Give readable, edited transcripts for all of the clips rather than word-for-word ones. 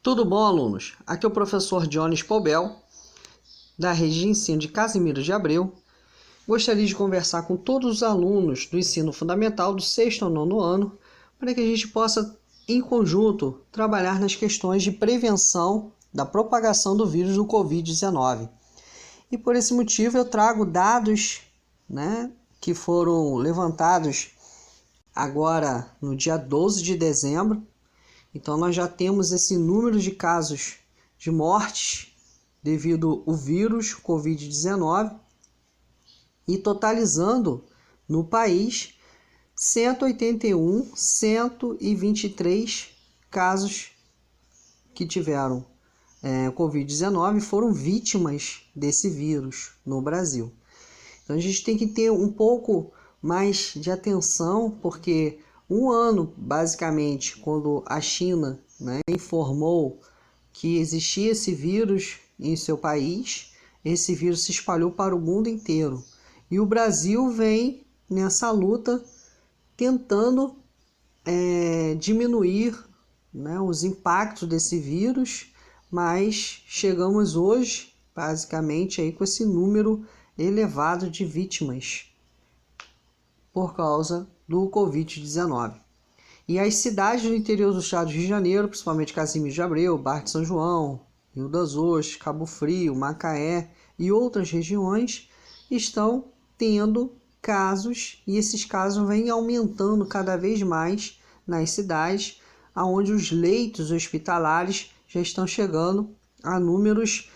Tudo bom, alunos? Aqui é o professor Jones Pobel, da Rede de Ensino de Casimiro de Abreu. Gostaria de conversar com todos os alunos do ensino fundamental do 6º ao 9º ano, para que a gente possa, em conjunto, trabalhar nas questões de prevenção da propagação do vírus do Covid-19. E por esse motivo eu trago dados, que foram levantados agora no dia 12 de dezembro. Então nós já temos esse número de casos de mortes devido ao vírus Covid-19 e totalizando no país 123 casos que tiveram Covid-19 foram vítimas desse vírus no Brasil. Então a gente tem que ter um pouco mais de atenção, porque um ano, basicamente, quando a China informou que existia esse vírus em seu país, esse vírus se espalhou para o mundo inteiro. E o Brasil vem nessa luta tentando diminuir os impactos desse vírus, mas chegamos hoje, basicamente, aí com esse número elevado de vítimas por causa do Covid-19. E as cidades do interior do estado do Rio de Janeiro, principalmente Casimiro de Abreu, Barra de São João, Rio das Ostras, Cabo Frio, Macaé e outras regiões, estão tendo casos, e esses casos vêm aumentando cada vez mais nas cidades, onde os leitos hospitalares já estão chegando a números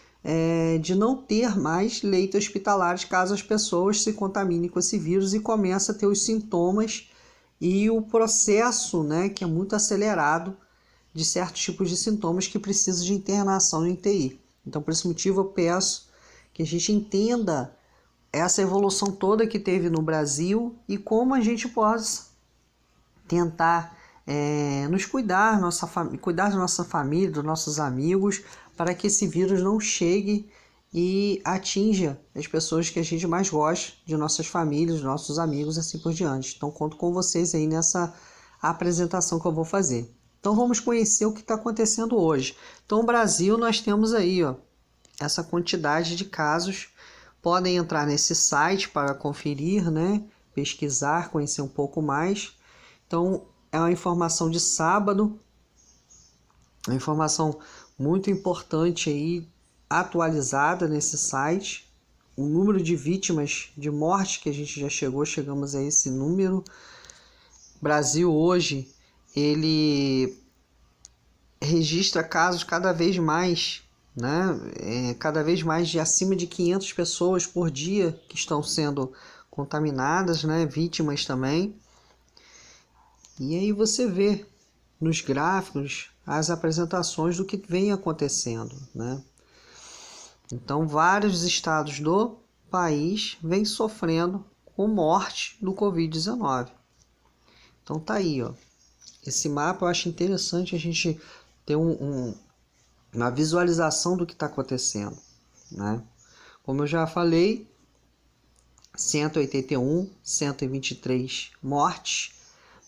de não ter mais leitos hospitalares caso as pessoas se contaminem com esse vírus e comecem a ter os sintomas e o processo, que é muito acelerado de certos tipos de sintomas que precisam de internação em UTI. Então, por esse motivo, eu peço que a gente entenda essa evolução toda que teve no Brasil e como a gente possa tentar nos cuidar, cuidar da nossa família, dos nossos amigos, para que esse vírus não chegue e atinja as pessoas que a gente mais gosta, de nossas famílias, nossos amigos, assim por diante. Então, conto com vocês aí nessa apresentação que eu vou fazer. Então, vamos conhecer o que está acontecendo hoje. Então, no Brasil, nós temos aí essa quantidade de casos. Podem entrar nesse site para conferir, pesquisar, conhecer um pouco mais. Então, é uma informação de sábado, uma informação muito importante aí, atualizada nesse site. O número de vítimas de morte que a gente já chegamos a esse número. O Brasil hoje, ele registra casos cada vez mais, cada vez mais de acima de 500 pessoas por dia que estão sendo contaminadas, vítimas também. E aí você vê nos gráficos as apresentações do que vem acontecendo, Então, vários estados do país vêm sofrendo com morte do Covid-19. Então, tá aí, Esse mapa eu acho interessante a gente ter uma visualização do que está acontecendo, Como eu já falei, 123 mortes,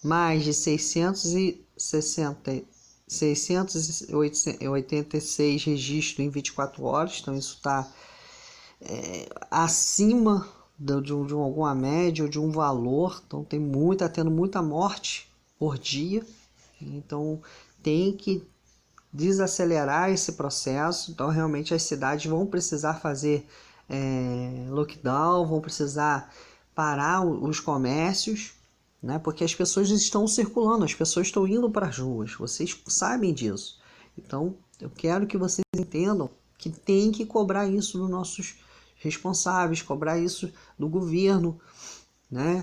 mais de 686 registros em 24 horas, então isso está acima de alguma média ou de um valor, então está tendo muita morte por dia, então tem que desacelerar esse processo. Então realmente as cidades vão precisar fazer lockdown, vão precisar parar os comércios, porque as pessoas estão circulando, as pessoas estão indo para as ruas, vocês sabem disso. Então, eu quero que vocês entendam que tem que cobrar isso dos nossos responsáveis, cobrar isso do governo,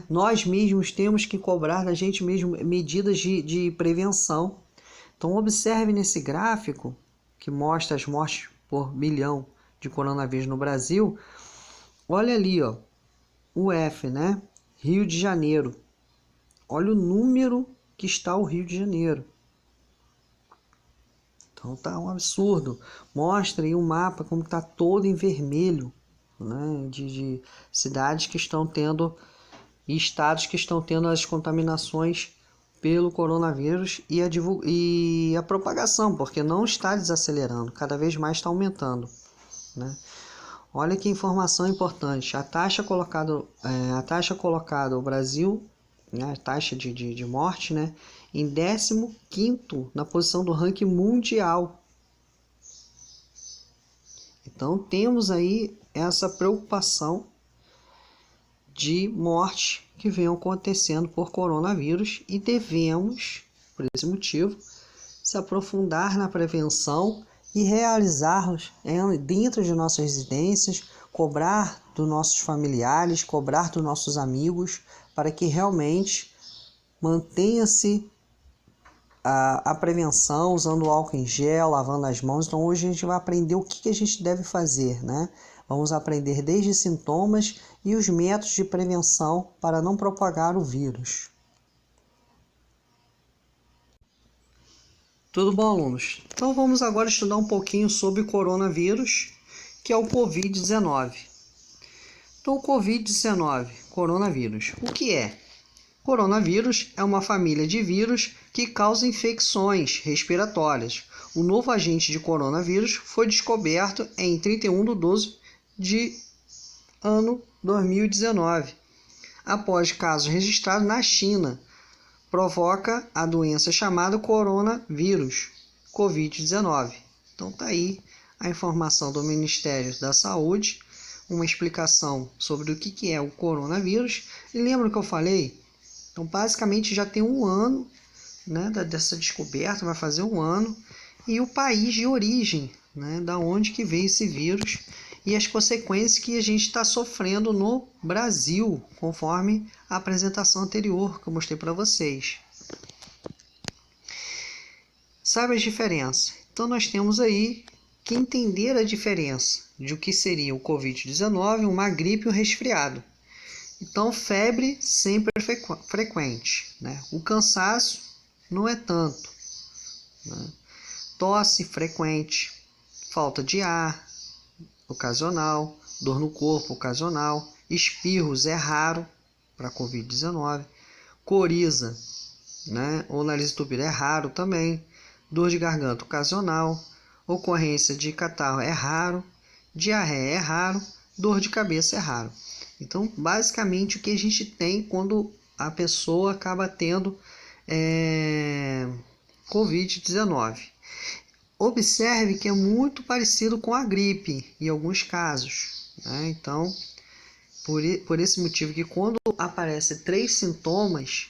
Nós mesmos temos que cobrar da gente mesmo medidas de prevenção. Então, observe nesse gráfico que mostra as mortes por milhão de coronavírus no Brasil. Olha ali, o F, Rio de Janeiro. Olha o número que está o Rio de Janeiro. Então tá um absurdo. Mostra aí o mapa como está todo em vermelho, de cidades que estão tendo e estados que estão tendo as contaminações pelo coronavírus e a propagação, porque não está desacelerando, cada vez mais está aumentando, né? Olha que informação importante, a taxa colocada o Brasil, né, a taxa de morte, né, em 15º na posição do ranking mundial. Então temos aí essa preocupação de morte que vem acontecendo por coronavírus e devemos, por esse motivo, se aprofundar na prevenção e realizá-los dentro de nossas residências, cobrar dos nossos familiares, cobrar dos nossos amigos, para que realmente mantenha-se a prevenção, usando álcool em gel, lavando as mãos. Então hoje a gente vai aprender o que a gente deve fazer, né? Vamos aprender desde sintomas e os métodos de prevenção para não propagar o vírus. Tudo bom, alunos? Então vamos agora estudar um pouquinho sobre o coronavírus, que é o Covid-19. Então o Covid-19, coronavírus, o que é? Coronavírus é uma família de vírus que causa infecções respiratórias. O novo agente de coronavírus foi descoberto em 31/12 de ano 2019, após casos registrados na China. Provoca a doença chamada coronavírus, Covid-19. Então tá aí a informação do Ministério da Saúde, uma explicação sobre o que é o coronavírus. E lembra que eu falei? Então basicamente já tem um ano, né, dessa descoberta, vai fazer um ano, e o país de origem, né, da onde que veio esse vírus e as consequências que a gente está sofrendo no Brasil, conforme a apresentação anterior que eu mostrei para vocês. Sabe as diferenças? Então nós temos aí que entender a diferença de o que seria o Covid-19, uma gripe e um resfriado. Então febre sempre é frequente, né? O cansaço não é tanto, né? Tosse frequente, falta de ar ocasional, dor no corpo ocasional, espirros é raro para Covid-19, coriza, né, ou nariz entupido é raro também, dor de garganta ocasional, ocorrência de catarro é raro, diarreia é raro, dor de cabeça é raro. Então, basicamente, o que a gente tem quando a pessoa acaba tendo Covid-19. Observe que é muito parecido com a gripe em alguns casos, né? Então, por esse motivo que quando aparecem 3 sintomas,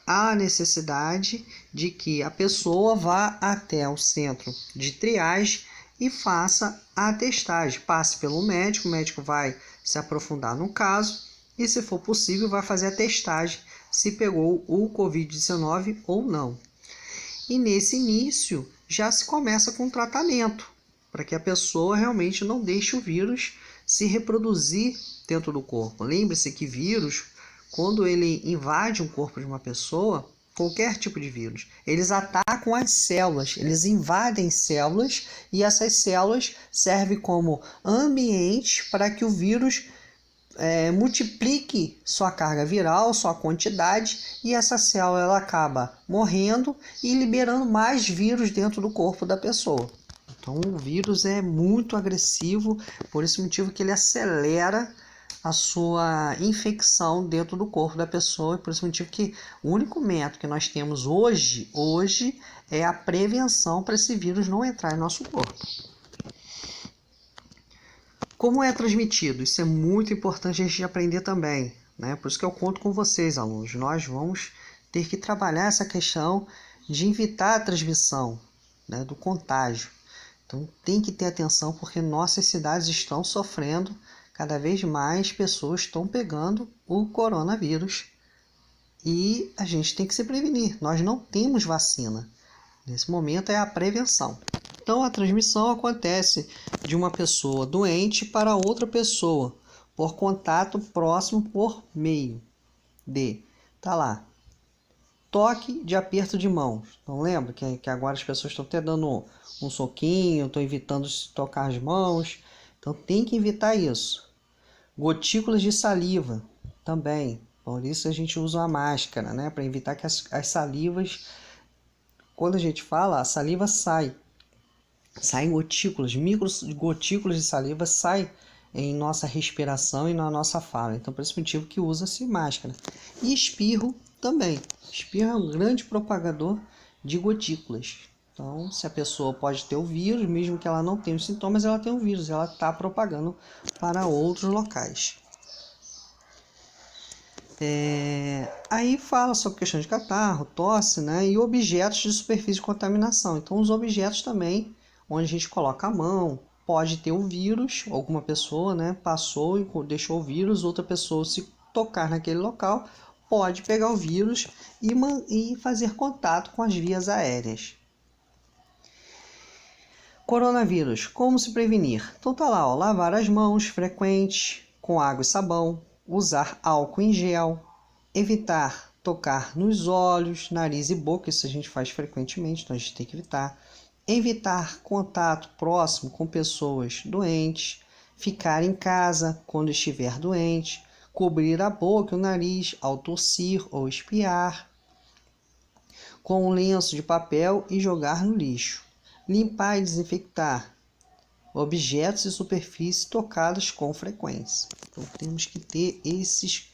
há a necessidade de que a pessoa vá até o centro de triagem e faça a testagem. Passe pelo médico, o médico vai se aprofundar no caso e, se for possível, vai fazer a testagem se pegou o Covid-19 ou não. E nesse início já se começa com tratamento, para que a pessoa realmente não deixe o vírus se reproduzir dentro do corpo. Lembre-se que vírus, quando ele invade um corpo de uma pessoa, qualquer tipo de vírus, eles atacam as células, eles invadem células e essas células servem como ambiente para que o vírus multiplique sua carga viral, sua quantidade, e essa célula ela acaba morrendo e liberando mais vírus dentro do corpo da pessoa. Então o vírus é muito agressivo, por esse motivo que ele acelera a sua infecção dentro do corpo da pessoa, e por esse motivo que o único método que nós temos hoje é a prevenção para esse vírus não entrar em nosso corpo. Como é transmitido? Isso é muito importante a gente aprender também, né? Por isso que eu conto com vocês, alunos. Nós vamos ter que trabalhar essa questão de evitar a transmissão, né, do contágio. Então tem que ter atenção, porque nossas cidades estão sofrendo, cada vez mais pessoas estão pegando o coronavírus e a gente tem que se prevenir. Nós não temos vacina. Nesse momento é a prevenção. Então a transmissão acontece de uma pessoa doente para outra pessoa por contato próximo por meio de, toque de aperto de mãos. Então lembra que agora as pessoas estão até dando um soquinho, estão evitando tocar as mãos. Então tem que evitar isso. Gotículas de saliva também. Por isso a gente usa a máscara, né? Para evitar que as salivas, quando a gente fala, a saliva saem gotículas, micro gotículas de saliva saem em nossa respiração e na nossa fala. Então, por esse motivo que usa-se máscara. E espirro também. Espirro é um grande propagador de gotículas. Então, se a pessoa pode ter o vírus, mesmo que ela não tenha os sintomas, ela tem o vírus, ela está propagando para outros locais. Aí fala sobre questão de catarro, tosse, né? E objetos de superfície de contaminação. Então, os objetos também, onde a gente coloca a mão, pode ter o vírus, alguma pessoa, né, passou e deixou o vírus, outra pessoa se tocar naquele local, pode pegar o vírus e fazer contato com as vias aéreas. Coronavírus, como se prevenir? Então tá lá, ó, lavar as mãos frequentes com água e sabão, usar álcool em gel, evitar tocar nos olhos, nariz e boca, isso a gente faz frequentemente, então a gente tem que evitar. Evitar contato próximo com pessoas doentes, ficar em casa quando estiver doente, cobrir a boca e o nariz ao tossir ou espirrar, com um lenço de papel e jogar no lixo. Limpar e desinfectar objetos e superfícies tocadas com frequência. Então temos que ter esses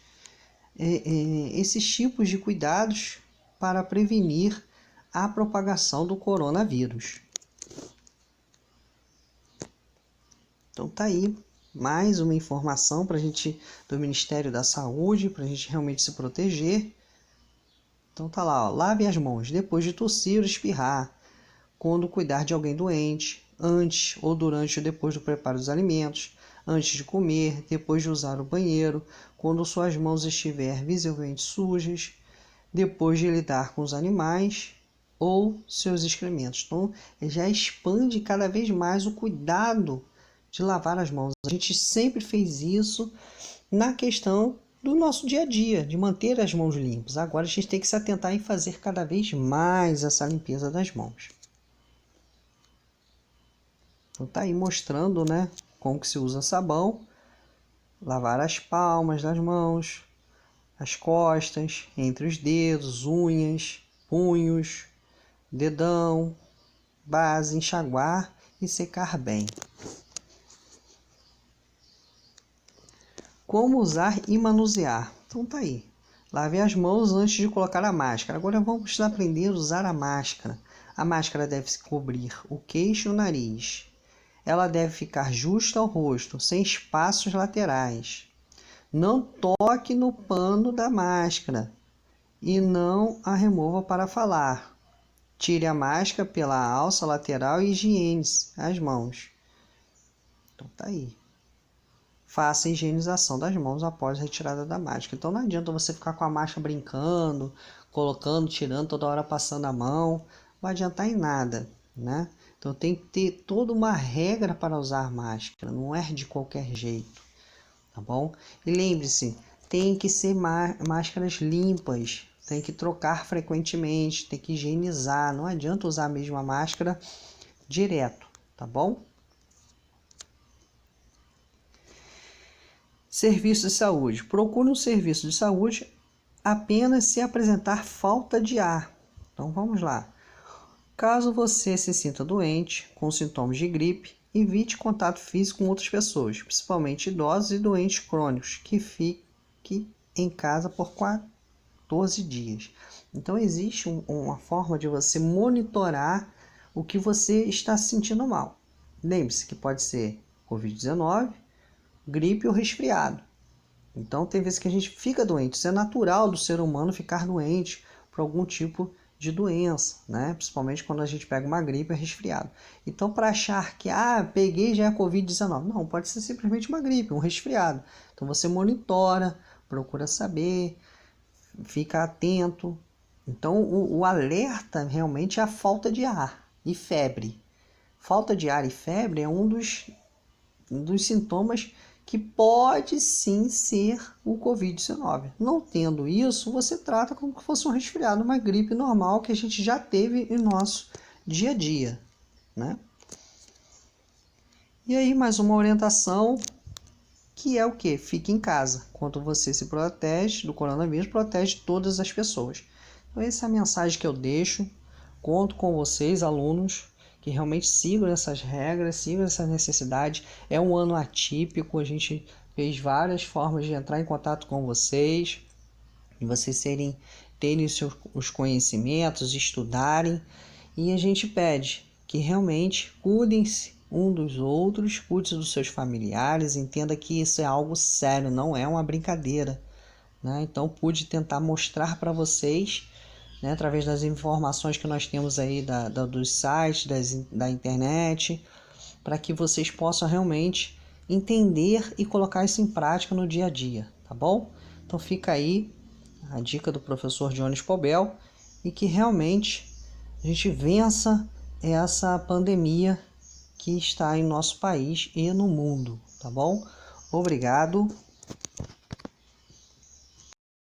tipos de cuidados para prevenir a propagação do coronavírus. Então tá aí mais uma informação do Ministério da Saúde para a gente realmente se proteger. Então tá lá, ó, lave as mãos depois de tossir ou espirrar, quando cuidar de alguém doente, antes ou durante ou depois do preparo dos alimentos, antes de comer, depois de usar o banheiro, quando suas mãos estiverem visivelmente sujas, depois de lidar com os animais ou seus excrementos. Então, já expande cada vez mais o cuidado de lavar as mãos. A gente sempre fez isso na questão do nosso dia a dia, de manter as mãos limpas. Agora a gente tem que se atentar em fazer cada vez mais essa limpeza das mãos. Então tá aí mostrando, né, como que se usa sabão, lavar as palmas das mãos, as costas, entre os dedos, unhas, punhos, dedão, base, enxaguar e secar bem. Como usar e manusear? Então tá aí. Lave as mãos antes de colocar a máscara. Agora vamos aprender a usar a máscara. A máscara deve cobrir o queixo e o nariz. Ela deve ficar justa ao rosto, sem espaços laterais. Não toque no pano da máscara e não a remova para falar. Tire a máscara pela alça lateral e higienize as mãos. Então tá aí. Faça a higienização das mãos após a retirada da máscara. Então não adianta você ficar com a máscara brincando, colocando, tirando, toda hora passando a mão. Não vai adiantar em nada, né? Então tem que ter toda uma regra para usar máscara, não é de qualquer jeito, tá bom? E lembre-se, tem que ser máscaras limpas, tem que trocar frequentemente, tem que higienizar, não adianta usar a mesma máscara direto, tá bom? Serviço de saúde. Procure um serviço de saúde apenas se apresentar falta de ar. Então vamos lá. Caso você se sinta doente, com sintomas de gripe, evite contato físico com outras pessoas, principalmente idosos e doentes crônicos, que fique em casa por 14 dias. Então existe uma forma de você monitorar o que você está se sentindo mal. Lembre-se que pode ser Covid-19, gripe ou resfriado. Então tem vezes que a gente fica doente. Isso é natural do ser humano ficar doente por algum tipo de doença, né? Principalmente quando a gente pega uma gripe ou resfriado. Então, para achar que peguei já a Covid-19, não, pode ser simplesmente uma gripe, um resfriado. Então você monitora, procura saber, fica atento. Então o alerta realmente é a falta de ar e febre. Falta de ar e febre é um dos sintomas que pode sim ser o Covid-19. Não tendo isso, você trata como se fosse um resfriado, uma gripe normal que a gente já teve em nosso dia a dia, né? E aí, mais uma orientação que é o quê? Fique em casa. Quando você se protege do coronavírus, protege todas as pessoas. Então essa é a mensagem que eu deixo. Conto com vocês, alunos, que realmente sigam essas regras, sigam essa necessidade. É um ano atípico, a gente fez várias formas de entrar em contato com vocês, e vocês terem os conhecimentos, estudarem, e a gente pede que realmente cuidem-se um dos outros, cuide dos seus familiares, entenda que isso é algo sério, não é uma brincadeira, né? Então pude tentar mostrar para vocês, né, através das informações que nós temos aí dos sites, da internet, para que vocês possam realmente entender e colocar isso em prática no dia a dia, tá bom? Então fica aí a dica do professor Jones Pobel, e que realmente a gente vença essa pandemia que está em nosso país e no mundo, tá bom? Obrigado.